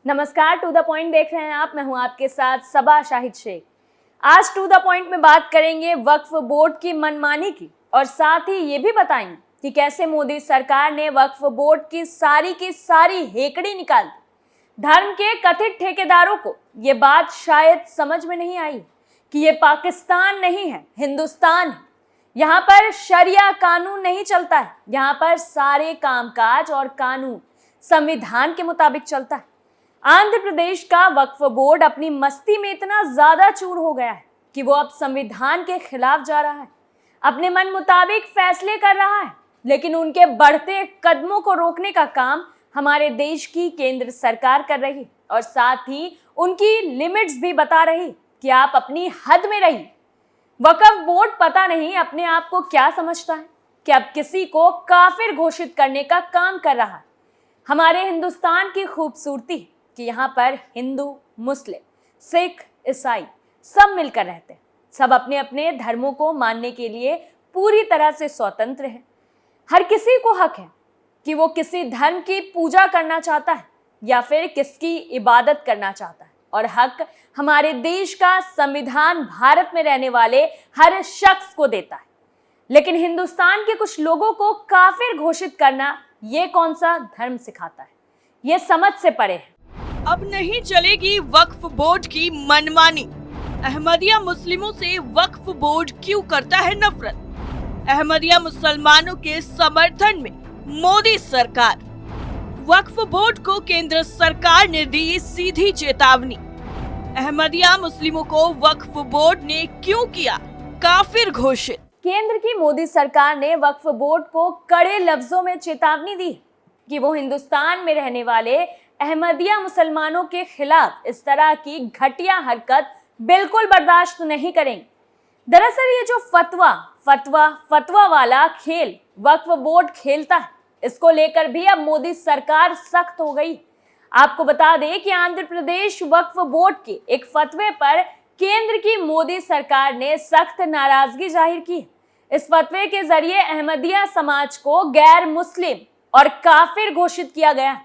नमस्कार, to the point देख रहे हैं आप। मैं हूं आपके साथ सबा शाहिद शेख। आज टू द पॉइंट में बात करेंगे वक्फ बोर्ड की मनमानी की और साथ ही ये भी बताएंगे कि कैसे मोदी सरकार ने वक्फ बोर्ड की सारी हेकड़ी निकाल दी। धर्म के कथित ठेकेदारों को ये बात शायद समझ में नहीं आई कि ये पाकिस्तान नहीं है, हिंदुस्तान है। यहाँ पर शरिया कानून नहीं चलता है, यहाँ पर सारे कामकाज और कानून संविधान के मुताबिक चलता है। आंध्र प्रदेश का वक्फ बोर्ड अपनी मस्ती में इतना ज्यादा चूर हो गया है कि वो अब संविधान के खिलाफ जा रहा है, अपने मन मुताबिक फैसले कर रहा है। लेकिन उनके बढ़ते कदमों को रोकने का काम हमारे देश की केंद्र सरकार कर रही और साथ ही उनकी लिमिट्स भी बता रही कि आप अपनी हद में रहिए। वक्फ बोर्ड पता नहीं अपने आप को क्या समझता है कि अब किसी को काफिर घोषित करने का काम कर रहा है। हमारे हिंदुस्तान की खूबसूरती कि यहाँ पर हिंदू, मुस्लिम, सिख, ईसाई सब मिलकर रहते हैं। सब अपने अपने धर्मों को मानने के लिए पूरी तरह से स्वतंत्र हैं। हर किसी को हक है कि वो किसी धर्म की पूजा करना चाहता है या फिर किसकी इबादत करना चाहता है, और हक हमारे देश का संविधान भारत में रहने वाले हर शख्स को देता है। लेकिन हिंदुस्तान के कुछ लोगों को काफिर घोषित करना ये कौन सा धर्म सिखाता है, ये समझ से परे है। अब नहीं चलेगी वक्फ बोर्ड की मनमानी। अहमदिया मुस्लिमों से वक्फ बोर्ड क्यों करता है नफरत? अहमदिया मुसलमानों के समर्थन में मोदी सरकार। वक्फ बोर्ड को केंद्र सरकार ने दी सीधी चेतावनी। अहमदिया मुस्लिमों को वक्फ बोर्ड ने क्यों किया काफिर घोषित? केंद्र की मोदी सरकार ने वक्फ बोर्ड को कड़े लफ्जों में चेतावनी दी कि वो हिंदुस्तान में रहने वाले अहमदिया मुसलमानों के खिलाफ इस तरह की घटिया हरकत बिल्कुल बर्दाश्त नहीं करेंगे। दरअसल ये जो फतवा वाला खेल वक्फ बोर्ड खेलता है, इसको लेकर भी अब मोदी सरकार सख्त हो गई। आपको बता दें कि आंध्र प्रदेश वक्फ बोर्ड के एक फतवे पर केंद्र की मोदी सरकार ने सख्त नाराजगी जाहिर की। इस फतवे के जरिए अहमदिया समाज को गैर मुस्लिम और काफिर घोषित किया गया।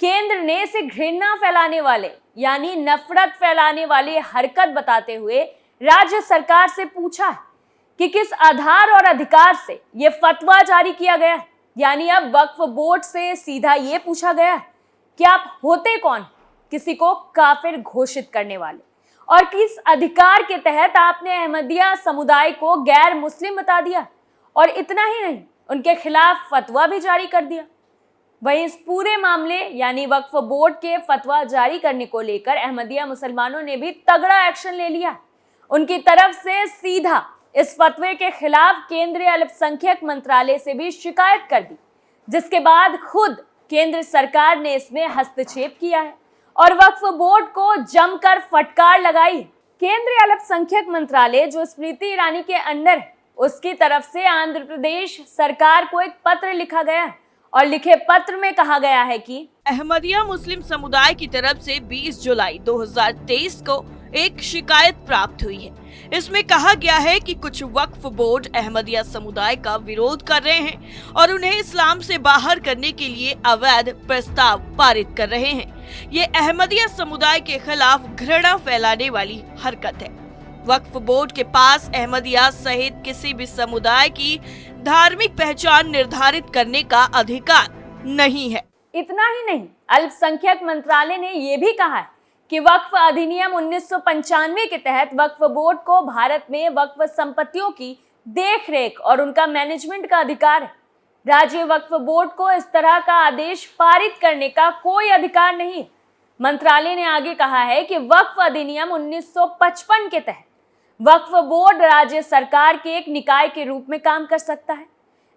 केंद्र ने इसे घृणा फैलाने वाले यानी नफरत फैलाने वाली हरकत बताते हुए राज्य सरकार से पूछा कि किस आधार और अधिकार से ये फतवा जारी किया गया। यानी अब वक्फ बोर्ड से सीधा ये पूछा गया कि आप होते कौन किसी को काफिर घोषित करने वाले, और किस अधिकार के तहत आपने अहमदिया समुदाय को गैर मुस्लिम बता दिया। और इतना ही नहीं, उनके खिलाफ फतवा भी जारी कर दिया। वहीं इस पूरे मामले यानी वक्फ बोर्ड के फतवा जारी करने को लेकर अहमदिया मुसलमानों ने भी तगड़ा एक्शन ले लिया। उनकी तरफ से सीधा इस फतवे के खिलाफ केंद्रीय अल्पसंख्यक मंत्रालय से भी शिकायत कर दी, जिसके बाद खुद केंद्र सरकार ने इसमें हस्तक्षेप किया है और वक्फ बोर्ड को जमकर फटकार लगाई। केंद्रीय अल्पसंख्यक मंत्रालय जो स्मृति ईरानी के अंडर है, उसकी तरफ से आंध्र प्रदेश सरकार को एक पत्र लिखा गया और लिखे पत्र में कहा गया है कि अहमदिया मुस्लिम समुदाय की तरफ से 20 जुलाई 2023 को एक शिकायत प्राप्त हुई है। इसमें कहा गया है कि कुछ वक्फ बोर्ड अहमदिया समुदाय का विरोध कर रहे हैं और उन्हें इस्लाम से बाहर करने के लिए अवैध प्रस्ताव पारित कर रहे हैं। ये अहमदिया समुदाय के खिलाफ घृणा फैलाने वाली हरकत है। वक्फ बोर्ड के पास अहमदिया सहित किसी भी समुदाय की धार्मिक पहचान निर्धारित करने का अधिकार नहीं है। इतना ही नहीं, अल्पसंख्यक मंत्रालय ने यह भी कहा है कि वक्फ अधिनियम 1995 के तहत वक्फ बोर्ड को भारत में वक्फ संपत्तियों की देखरेख और उनका मैनेजमेंट का अधिकार है। राज्य वक्फ बोर्ड को इस तरह का आदेश पारित करने का कोई अधिकार नहीं। मंत्रालय ने आगे कहा है कि वक्फ अधिनियम 1955 के तहत वक्फ बोर्ड राज्य सरकार के एक निकाय के रूप में काम कर सकता है।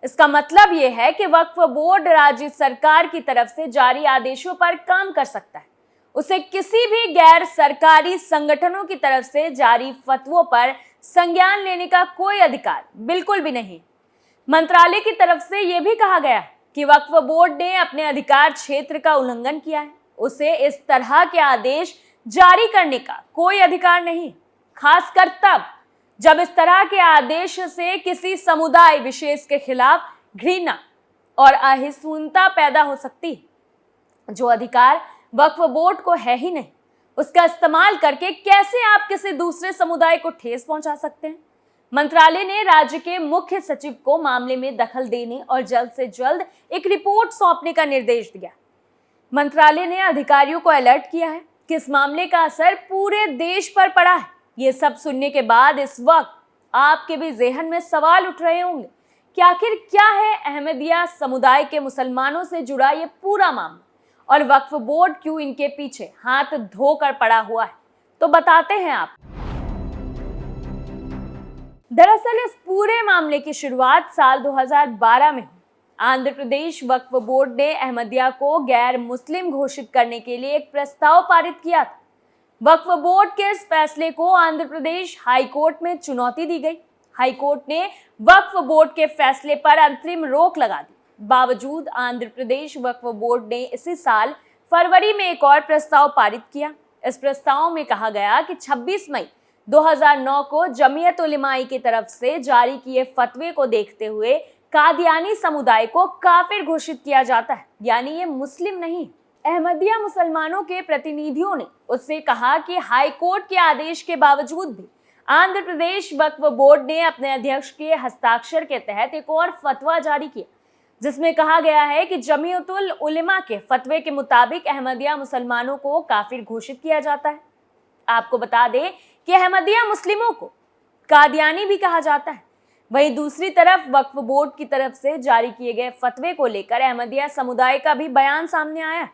इसका मतलब यह है कि वक्फ बोर्ड राज्य सरकार की तरफ से जारी आदेशों पर काम कर सकता है। उसे किसी भी गैर सरकारी संगठनों की तरफ से जारी फतवों पर संज्ञान लेने का कोई अधिकार बिल्कुल भी नहीं। मंत्रालय की तरफ से यह भी कहा गया कि वक्फ बोर्ड ने अपने अधिकार क्षेत्र का उल्लंघन किया है, उसे इस तरह के आदेश जारी करने का कोई अधिकार नहीं, खासकर तब जब इस तरह के आदेश से किसी समुदाय विशेष के खिलाफ घृणा और अहिंसुता पैदा हो सकती है। जो अधिकार वक्फ बोर्ड को है ही नहीं, उसका इस्तेमाल करके कैसे आप किसी दूसरे समुदाय को ठेस पहुंचा सकते हैं। मंत्रालय ने राज्य के मुख्य सचिव को मामले में दखल देने और जल्द से जल्द एक रिपोर्ट सौंपने का निर्देश दिया। मंत्रालय ने अधिकारियों को अलर्ट किया है कि इस मामले का असर पूरे देश पर पड़ा है। ये सब सुनने के बाद इस वक्त आपके भी जेहन में सवाल उठ रहे होंगे कि आखिर क्या है अहमदिया समुदाय के मुसलमानों से जुड़ा ये पूरा मामला, और वक्फ बोर्ड क्यों इनके पीछे हाथ धोकर पड़ा हुआ है। तो बताते हैं आप। दरअसल इस पूरे मामले की शुरुआत साल 2012 में हुई। आंध्र प्रदेश वक्फ बोर्ड ने अहमदिया को गैर मुस्लिम घोषित करने के लिए एक प्रस्ताव पारित किया था। वक्फ बोर्ड के इस फैसले को आंध्र प्रदेश हाई कोर्ट में चुनौती दी गई। हाई कोर्ट ने वक्फ बोर्ड के फैसले पर अंतरिम रोक लगा दी। बावजूद आंध्र प्रदेश वक्फ बोर्ड ने इसी साल फरवरी में एक और प्रस्ताव पारित किया। इस प्रस्ताव में कहा गया कि 26 मई 2009 को जमीयत उलेमाई की तरफ से जारी किए फतवे को देखते हुए कादियानी समुदाय को काफिर घोषित किया जाता है, यानी ये मुस्लिम नहीं। अहमदिया मुसलमानों के प्रतिनिधियों ने उससे कहा कि हाई कोर्ट के आदेश के बावजूद भी आंध्र प्रदेश वक्फ बोर्ड ने अपने अध्यक्ष के हस्ताक्षर के तहत एक और फतवा जारी किया, जिसमें कहा गया है कि जमीयतुल उलेमा के फतवे के मुताबिक अहमदिया मुसलमानों को काफिर घोषित किया जाता है। आपको बता दें कि अहमदिया मुस्लिमों को कादियानी भी कहा जाता है। वहीं दूसरी तरफ वक्फ बोर्ड की तरफ से जारी किए गए फतवे को लेकर अहमदिया समुदाय का भी बयान सामने आया।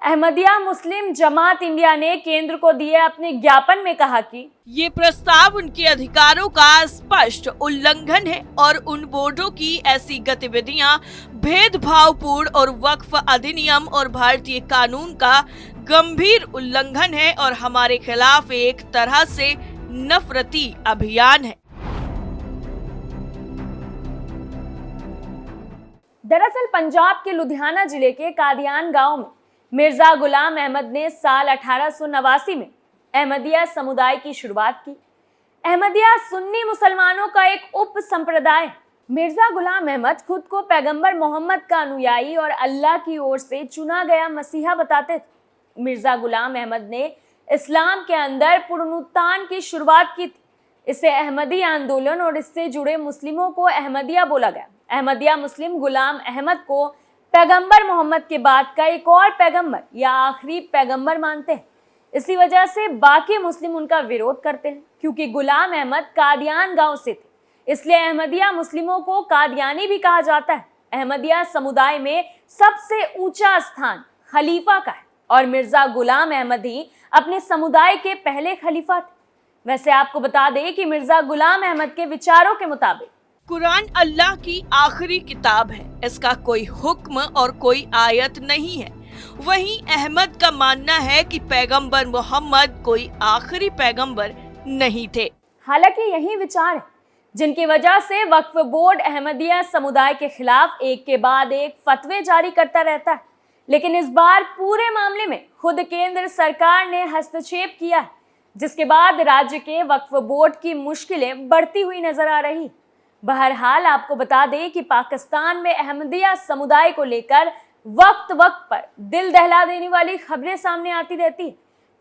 अहमदिया मुस्लिम जमात इंडिया ने केंद्र को दिए अपने ज्ञापन में कहा कि ये प्रस्ताव उनके अधिकारों का स्पष्ट उल्लंघन है और उन बोर्डों की ऐसी गतिविधियां भेदभावपूर्ण और वक्फ अधिनियम और भारतीय कानून का गंभीर उल्लंघन है और हमारे खिलाफ एक तरह से नफरती अभियान है। दरअसल पंजाब के लुधियाना जिले के कादियान गांव में मिर्जा गुलाम अहमद ने साल 1889 में अहमदिया समुदाय की शुरुआत की। अहमदिया सुन्नी मुसलमानों का एक उप संप्रदाय है। मिर्जा गुलाम अहमद खुद को पैगंबर मोहम्मद का अनुयायी और अल्लाह की ओर से चुना गया मसीहा बताते थे। मिर्जा गुलाम अहमद ने इस्लाम के अंदर पुनरुत्थान की शुरुआत की थी। इसे अहमदी आंदोलन और इससे जुड़े मुस्लिमों को अहमदिया बोला गया। अहमदिया मुस्लिम गुलाम अहमद को पैगंबर मोहम्मद के बाद का एक और पैगंबर या आखिरी पैगंबर मानते हैं। इसी वजह से बाकी मुस्लिम उनका विरोध करते हैं। क्योंकि गुलाम अहमद कादियान गांव से थे, इसलिए अहमदिया मुस्लिमों को कादियानी भी कहा जाता है। अहमदिया समुदाय में सबसे ऊंचा स्थान खलीफा का है और मिर्जा गुलाम अहमद ही अपने समुदाय के पहले खलीफा थे। वैसे आपको बता दें कि मिर्जा गुलाम अहमद के विचारों के मुताबिक कुरान अल्लाह की आखिरी किताब है, इसका कोई हुक्म और कोई आयत नहीं है। वहीं अहमद का मानना है कि पैगंबर मोहम्मद कोई आखिरी पैगंबर नहीं थे। हालांकि यही विचार है जिनकी वजह से वक्फ बोर्ड अहमदिया समुदाय के खिलाफ एक के बाद एक फतवे जारी करता रहता है। लेकिन इस बार पूरे मामले में खुद केंद्र सरकार ने हस्तक्षेप किया, जिसके बाद राज्य के वक्फ बोर्ड की मुश्किलें बढ़ती हुई नजर आ रही। बहरहाल आपको बता दें कि पाकिस्तान में अहमदिया समुदाय को लेकर वक्त वक्त पर दिल दहला देने वाली खबरें सामने आती रहती है,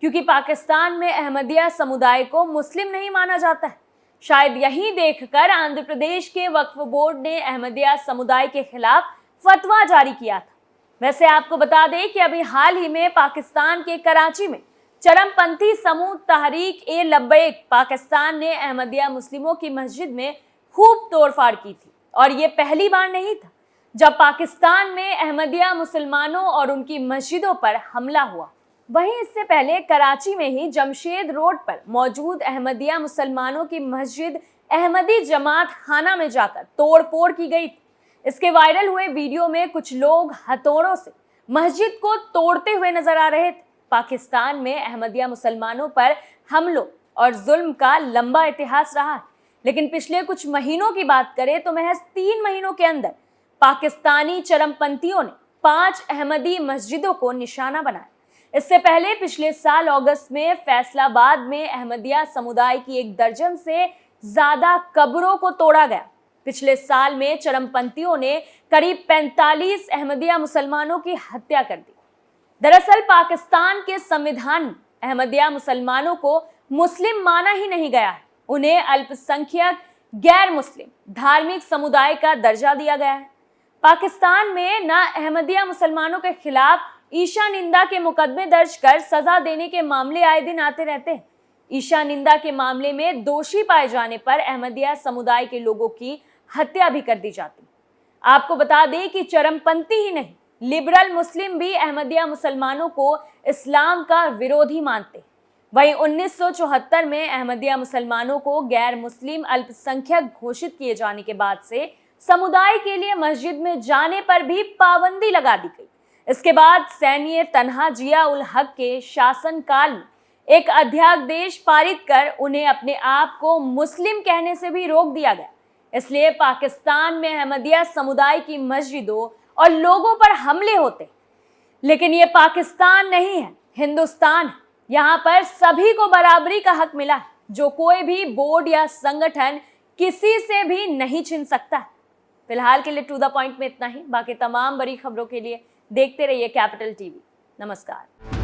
क्योंकि पाकिस्तान में अहमदिया समुदाय को मुस्लिम नहीं माना जाता है। शायद यही देखकर आंध्र प्रदेश के वक्फ बोर्ड ने अहमदिया समुदाय के खिलाफ फतवा जारी किया था। वैसे आपको बता दें कि अभी हाल ही में पाकिस्तान के कराची में चरमपंथी समूह तहरीक ए लब्बैक पाकिस्तान ने अहमदिया मुस्लिमों की मस्जिद में खूब तोड़फाड़ की थी। और ये पहली बार नहीं था जब पाकिस्तान में अहमदिया मुसलमानों और उनकी मस्जिदों पर हमला हुआ। वहीं इससे पहले कराची में ही जमशेद रोड पर मौजूद अहमदिया मुसलमानों की मस्जिद अहमदी जमात खाना में जाकर तोड़फोड़ की गई थी। इसके वायरल हुए वीडियो में कुछ लोग हथौड़ों से मस्जिद को तोड़ते हुए नजर आ रहे थे। पाकिस्तान में अहमदिया मुसलमानों पर हमलों और जुल्म का लंबा इतिहास रहा है, लेकिन पिछले कुछ महीनों की बात करें तो महज 3 महीनों के अंदर पाकिस्तानी चरमपंथियों ने 5 अहमदी मस्जिदों को निशाना बनाया। इससे पहले पिछले साल अगस्त में फैसलाबाद में अहमदिया समुदाय की 1 दर्जन से ज्यादा कब्रों को तोड़ा गया। पिछले साल में चरमपंथियों ने करीब 45 अहमदिया मुसलमानों की हत्या कर दी। दरअसल पाकिस्तान के संविधान में अहमदिया मुसलमानों को मुस्लिम माना ही नहीं गया है। उन्हें अल्पसंख्यक गैर मुस्लिम धार्मिक समुदाय का दर्जा दिया गया है। पाकिस्तान में न अहमदिया मुसलमानों के खिलाफ ईशा निंदा के मुकदमे दर्ज कर सजा देने के मामले आए दिन आते रहते हैं। ईशा निंदा के मामले में दोषी पाए जाने पर अहमदिया समुदाय के लोगों की हत्या भी कर दी जाती। आपको बता दें कि चरमपंथी ही नहीं, लिबरल मुस्लिम भी अहमदिया मुसलमानों को इस्लाम का विरोधी मानते। वहीं 1974 में अहमदिया मुसलमानों को गैर मुस्लिम अल्पसंख्यक घोषित किए जाने के बाद से समुदाय के लिए मस्जिद में जाने पर भी पाबंदी लगा दी गई। इसके बाद सैनिय तन्हा जिया उल हक के शासनकाल में एक अध्यादेश पारित कर उन्हें अपने आप को मुस्लिम कहने से भी रोक दिया गया। इसलिए पाकिस्तान में अहमदिया समुदाय की मस्जिदों और लोगों पर हमले होते। लेकिन ये पाकिस्तान नहीं है, हिंदुस्तान है। यहाँ पर सभी को बराबरी का हक मिला है, जो कोई भी बोर्ड या संगठन किसी से भी नहीं छीन सकता। फिलहाल के लिए टू द पॉइंट में इतना ही। बाकी तमाम बड़ी खबरों के लिए देखते रहिए कैपिटल टीवी। नमस्कार।